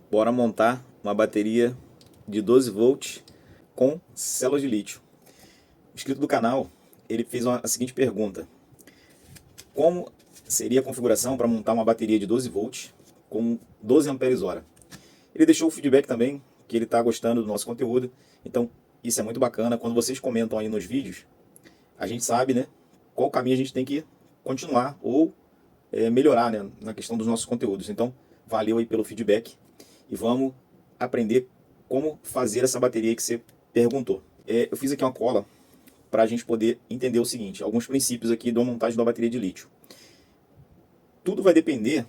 Bora montar uma bateria de 12 volts com células de lítio. O inscrito do canal, ele fez a seguinte pergunta: como seria a configuração para montar uma bateria de 12 volts com 12 amperes hora? Ele deixou o feedback também que ele está gostando do nosso conteúdo. Então isso é muito bacana. Quando vocês comentam aí nos vídeos, a gente sabe, né, qual caminho a gente tem que continuar ou melhorar, né, na questão dos nossos conteúdos. Então valeu aí pelo feedback e vamos aprender como fazer essa bateria que você perguntou. Eu fiz aqui uma cola para a gente poder entender o seguinte: alguns princípios aqui da montagem da bateria de lítio. Tudo vai depender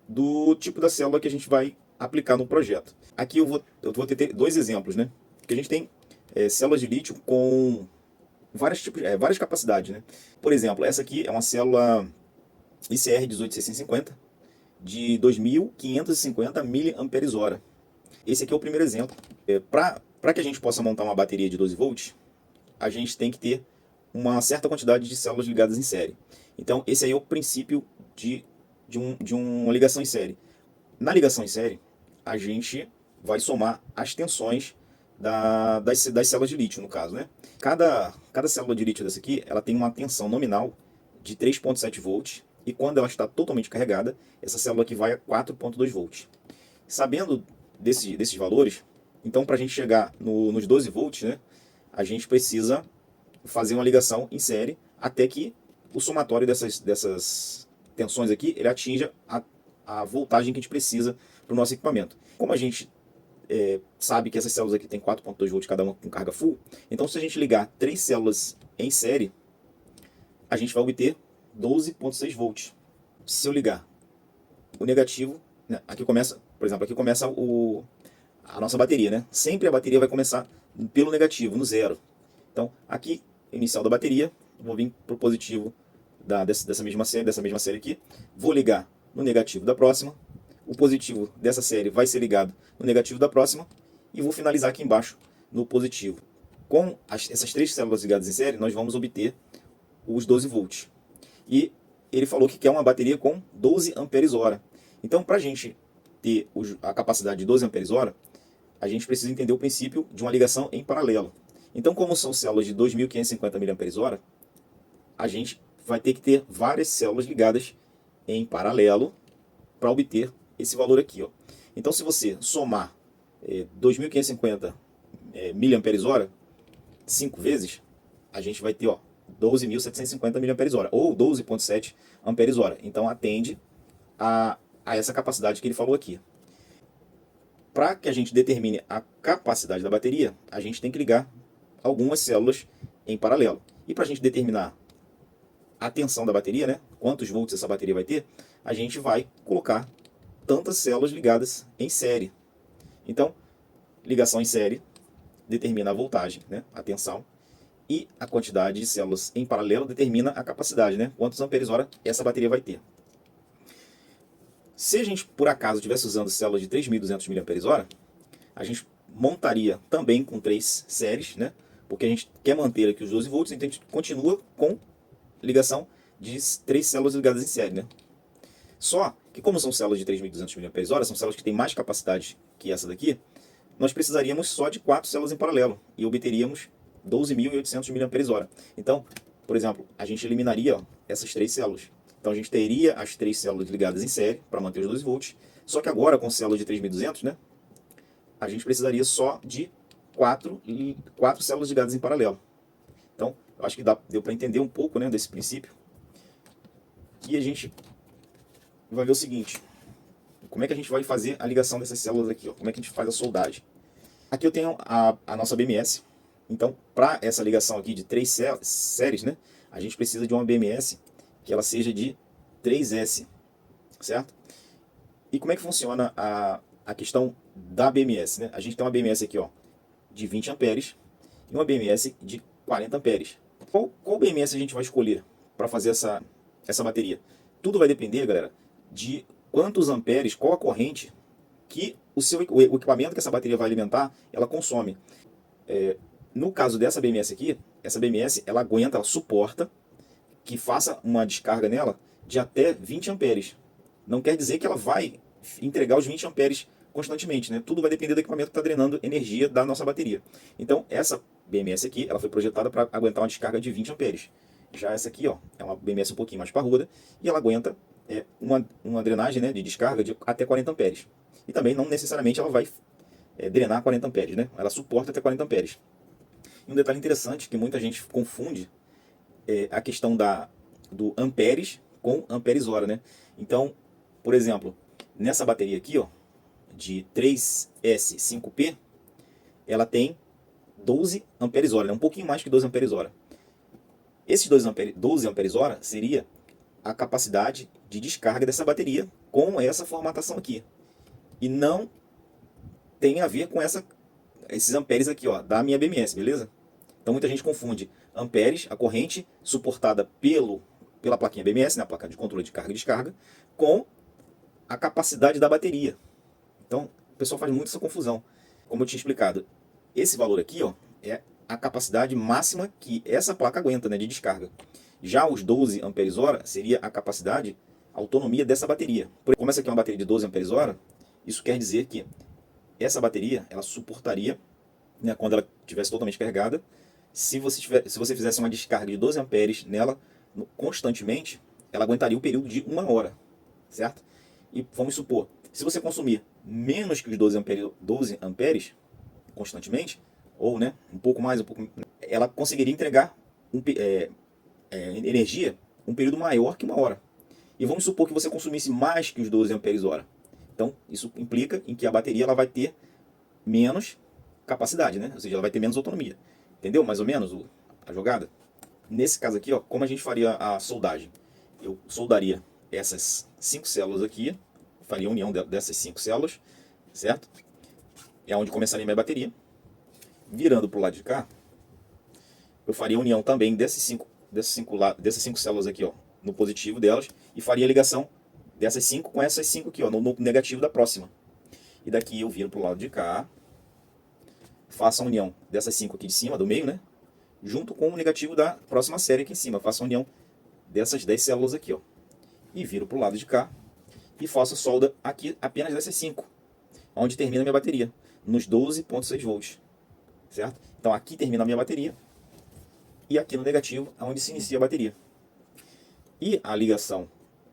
do tipo da célula que a gente vai aplicar no projeto. Aqui eu vou ter dois exemplos, né? Que a gente tem células de lítio com várias capacidades, né? Por exemplo, essa aqui é uma célula ICR 18650 de 2550 mAh. Esse aqui é o primeiro exemplo. Para que a gente possa montar uma bateria de 12 volts, a gente tem que ter uma certa quantidade de células ligadas em série. Então, esse aí é o princípio de uma ligação em série. Na ligação em série, a gente vai somar as tensões das células de lítio, no caso, né? Cada célula de lítio dessa aqui, ela tem uma tensão nominal de 3,7 volts, e quando ela está totalmente carregada, essa célula aqui vai a 4,2 volts. Sabendo desses valores, então para a gente chegar nos 12 volts, né, a gente precisa fazer uma ligação em série até que o somatório dessas tensões aqui ele atinja a voltagem que a gente precisa para o nosso equipamento. Como a gente sabe que essas células aqui tem 4,2 volts cada uma com carga full, então se a gente ligar 3 células em série, a gente vai obter 12,6 volts. Se eu ligar o negativo, né, aqui começa, por exemplo, aqui começa a nossa bateria, né? Sempre a bateria vai começar pelo negativo, no zero. Então, aqui, inicial da bateria, vou vir para o positivo dessa mesma série aqui, vou ligar no negativo da próxima, o positivo dessa série vai ser ligado no negativo da próxima, e vou finalizar aqui embaixo no positivo. Com essas 3 células ligadas em série, nós vamos obter os 12 volts. E ele falou que quer uma bateria com 12 amperes hora. Então, para a gente ter a capacidade de 12 amperes hora, a gente precisa entender o princípio de uma ligação em paralelo. Então, como são células de 2550 mAh, a gente vai ter que ter várias células ligadas em paralelo para obter esse valor aqui, ó. Então, se você somar 2550 mAh 5 vezes, a gente vai ter 12.750 mAh, ou 12,7 amperes hora. Então, atende a essa capacidade que ele falou aqui. Para que a gente determine a capacidade da bateria, a gente tem que ligar algumas células em paralelo. E para a gente determinar a tensão da bateria, né, quantos volts essa bateria vai ter, a gente vai colocar tantas células ligadas em série. Então, ligação em série determina a voltagem, né, a tensão, e a quantidade de células em paralelo determina a capacidade, né, quantos amperes hora essa bateria vai ter. Se a gente, por acaso, estivesse usando células de 3.200 mAh, a gente montaria também com 3 séries, né? Porque a gente quer manter aqui os 12 volts, então a gente continua com ligação de 3 células ligadas em série, né? Só que como são células de 3.200 mAh, são células que têm mais capacidade que essa daqui, nós precisaríamos só de 4 células em paralelo e obteríamos 12.800 mAh. Então, por exemplo, a gente eliminaria essas 3 células. Então a gente teria as 3 células ligadas em série para manter os 12 volts. Só que agora com células de 3.200, né, a gente precisaria só de 4 células ligadas em paralelo. Então, eu acho que deu para entender um pouco, né, desse princípio. E a gente vai ver o seguinte: como é que a gente vai fazer a ligação dessas células aqui? Ó? Como é que a gente faz a soldagem? Aqui eu tenho a nossa BMS. Então, para essa ligação aqui de 3 séries, né, a gente precisa de uma BMS que ela seja de 3S, certo? E como é que funciona a questão da BMS, né? A gente tem uma BMS aqui, ó, de 20 amperes e uma BMS de 40 amperes. Qual BMS a gente vai escolher para fazer essa bateria? Tudo vai depender, galera, de quantos amperes, qual a corrente que o equipamento que essa bateria vai alimentar, ela consome. No caso dessa BMS aqui, essa BMS, ela aguenta, ela suporta que faça uma descarga nela de até 20 amperes. Não quer dizer que ela vai entregar os 20 amperes constantemente, né? Tudo vai depender do equipamento que está drenando energia da nossa bateria. Então, essa BMS aqui, ela foi projetada para aguentar uma descarga de 20 amperes. Já essa aqui, ó, é uma BMS um pouquinho mais parruda e ela aguenta uma drenagem, né, de descarga de até 40 amperes. E também não necessariamente ela vai drenar 40 amperes, né? Ela suporta até 40 amperes. E um detalhe interessante que muita gente confunde é a questão do amperes com amperes hora, né? Então, por exemplo, nessa bateria aqui, ó, de 3S5P, ela tem 12 amperes hora, né? Um pouquinho mais que 12 amperes hora. Esses 12 amperes hora seria a capacidade de descarga dessa bateria com essa formatação aqui. E não tem a ver com esses amperes aqui, ó, da minha BMS, beleza? Então muita gente confunde amperes, a corrente suportada pela plaquinha BMS, né, a placa de controle de carga e descarga, com a capacidade da bateria. Então o pessoal faz muito essa confusão. Como eu tinha explicado, esse valor aqui, ó, é a capacidade máxima que essa placa aguenta, né, de descarga. Já os 12 amperes hora seria a capacidade, a autonomia dessa bateria. Como essa aqui é uma bateria de 12 amperes hora, isso quer dizer que essa bateria ela suportaria, né, quando ela estivesse totalmente carregada, se você fizesse uma descarga de 12 amperes nela constantemente, ela aguentaria o período de 1 hora, certo? E vamos supor, se você consumir menos que os 12 amperes constantemente, ou, né, um pouco mais, ela conseguiria entregar energia um período maior que 1 hora. E vamos supor que você consumisse mais que os 12 amperes hora. Então, isso implica em que a bateria ela vai ter menos capacidade, né? Ou seja, ela vai ter menos autonomia. Entendeu mais ou menos a jogada? Nesse caso aqui, ó, como a gente faria a soldagem? Eu soldaria essas 5 células aqui, faria a união dessas 5 células, certo? É onde começaria a minha bateria. Virando para o lado de cá, eu faria a união também dessas 5 células aqui, ó, no positivo delas, e faria a ligação dessas 5 com essas 5 aqui, ó, no negativo da próxima. E daqui eu viro para o lado de cá, faço a união dessas 5 aqui de cima, do meio, né? Junto com o negativo da próxima série aqui em cima. Faço a união dessas 10 células aqui, ó. E viro para o lado de cá e faço a solda aqui apenas dessas 5, onde termina a minha bateria, nos 12,6 volts, certo? Então aqui termina a minha bateria e aqui no negativo é onde se inicia a bateria. E a ligação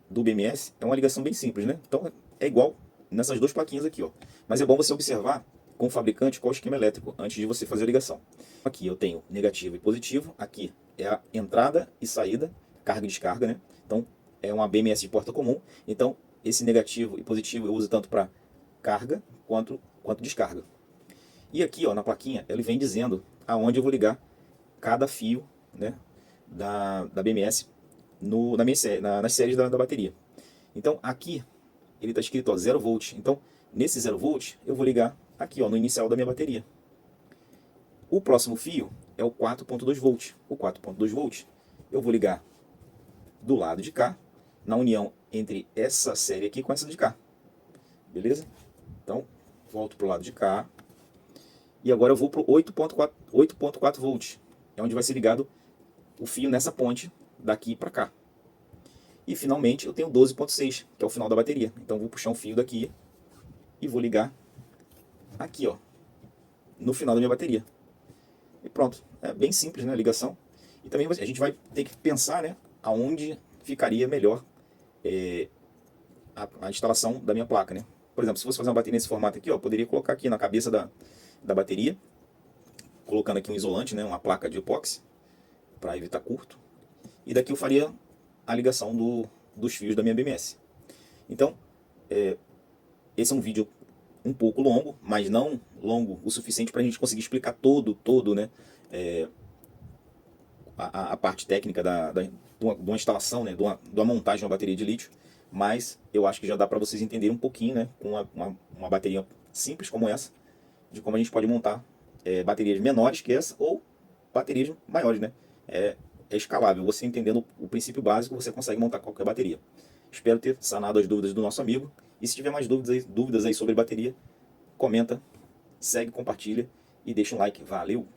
do BMS é uma ligação bem simples, né? Então é igual nessas duas plaquinhas aqui, ó. Mas é bom você observar com o fabricante qual é o esquema elétrico antes de você fazer a ligação. Aqui eu tenho negativo e positivo, aqui é a entrada e saída, carga e descarga, né? Então é uma BMS de porta comum, então esse negativo e positivo eu uso tanto para carga quanto descarga. E aqui, ó, na plaquinha, ele vem dizendo aonde eu vou ligar cada fio, né, da BMS nas séries da bateria. Então aqui ele está escrito, ó, 0 volt. Então nesse 0 volt eu vou ligar aqui, ó, no inicial da minha bateria. O próximo fio é o 4.2 volt. O 4.2 volt eu vou ligar do lado de cá, na união entre essa série aqui com essa de cá. Beleza? Então volto para o lado de cá. E agora eu vou para o 8.4 volts. É onde vai ser ligado o fio nessa ponte daqui para cá. E finalmente eu tenho 12.6, que é o final da bateria. Então vou puxar um fio daqui e vou ligar aqui, ó, no final da minha bateria. E pronto, é bem simples, né, a ligação. E também a gente vai ter que pensar, né, aonde ficaria melhor a instalação da minha placa, né. Por exemplo, se fosse fazer uma bateria nesse formato aqui, ó, eu poderia colocar aqui na cabeça da bateria, colocando aqui um isolante, né, uma placa de epóxi, para evitar curto. E daqui eu faria a ligação dos fios da minha BMS. Então, esse é um vídeo um pouco longo, mas não longo o suficiente para a gente conseguir explicar todo, né, a parte técnica de uma instalação, né, de uma montagem de uma bateria de lítio. Mas eu acho que já dá para vocês entenderem um pouquinho, né, com uma bateria simples como essa, de como a gente pode montar baterias menores que essa ou baterias maiores, né. É escalável. Você entendendo o princípio básico, você consegue montar qualquer bateria. Espero ter sanado as dúvidas do nosso amigo. E se tiver mais dúvidas aí sobre bateria, comenta, segue, compartilha e deixa um like. Valeu!